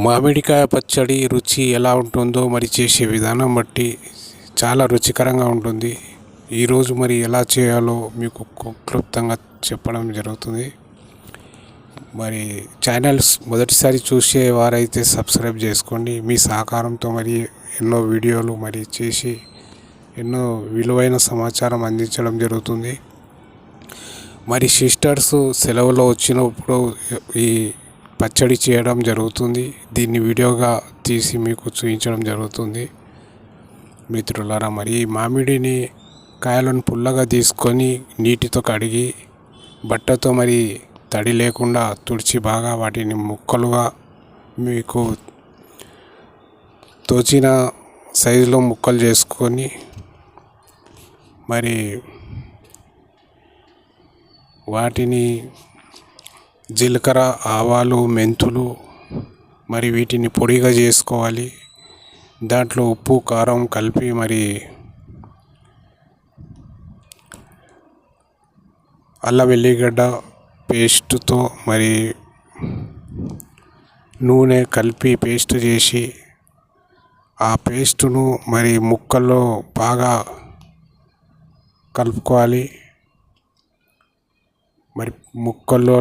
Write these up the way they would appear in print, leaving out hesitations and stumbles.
మామిడికాయ పచ్చడి రుచి ఎలా ఉంటుందో మరి చేసే విధానం బట్టి చాలా రుచికరంగా ఉంటుంది. ఈరోజు మరి ఎలా చేయాలో మీకు క్లుప్తంగా చెప్పడం జరుగుతుంది. మరి ఛానల్స్ మొదటిసారి చూసే వారైతే సబ్స్క్రైబ్ చేసుకోండి. మీ సహకారంతో మరి ఎన్నో వీడియోలు మరి చేసి ఎన్నో విలువైన సమాచారం అందించడం జరుగుతుంది. మరి సిస్టర్స్ సెలవులో వచ్చినప్పుడు ఈ పచ్చడి చేయడం జరుగుతుంది. దీన్ని వీడియోగా తీసి మీకు చూపించడం జరుగుతుంది. మిత్రులారా, మరి మామిడిని కాయలను పుల్లగా తీసుకొని నీటితో కడిగి బట్టతో మరి తడి లేకుండా తుడిచి బాగా వాటిని ముక్కలుగా మీకు తోచిన సైజులో ముక్కలు చేసుకొని మరి వాటిని జీలకర్ర, ఆవాలు, మెంతులు మరి వీటిని పొడిగా చేసుకోవాలి. దాంట్లో ఉప్పు, కారం కలిపి మరి అల్లం వెల్లిగడ్డ పేస్టుతో మరి నూనె కలిపి పేస్ట్ చేసి ఆ పేస్టును మరి ముక్కల్లో బాగా కలుపుకోవాలి. మరి ముక్కల్లో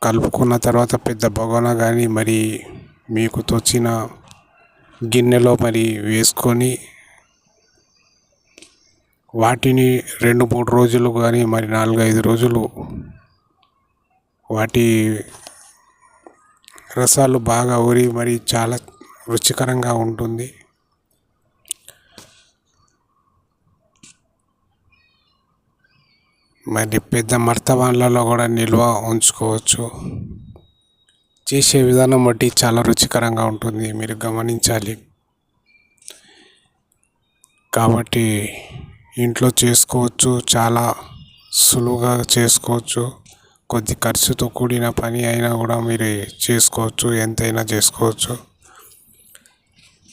కలుపుకున్న తర్వాత పెద్ద బగోనా కానీ మరి మీకు తోచిన గిన్నెలో మరి వేసుకొని వాటిని 2-3 రోజులు కానీ మరి 4-5 రోజులు వాటి రసాలు బాగా ఊరి మరి చాలా రుచికరంగా ఉంటుంది. మరి పెద్ద మర్తబాన్లలో కూడా నిల్వ ఉంచుకోవచ్చు. చేసే విధానం బట్టి చాలా రుచికరంగా ఉంటుంది, మీరు గమనించాలి. కాబట్టి ఇంట్లో చేసుకోవచ్చు, చాలా సులువుగా చేసుకోవచ్చు. కొద్ది ఖర్చుతో కూడిన పని అయినా కూడా మీరు చేసుకోవచ్చు, ఎంతైనా చేసుకోవచ్చు.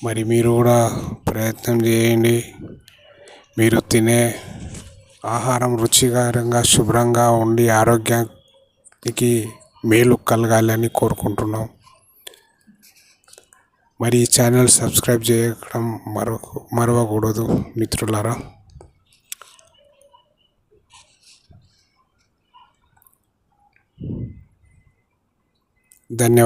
మరి మీరు కూడా ప్రయత్నం చేయండి. మీరు తినే ఆహారం రుచికరంగా, శుభ్రంగా ఉండి ఆరోగ్యానికి మేలు కలగాలని కోరుకుంటున్నాం. మరి ఈ ఛానల్ సబ్స్క్రైబ్ చేయడం మరవకూడదు మిత్రులారా. ధన్యవాదాలు.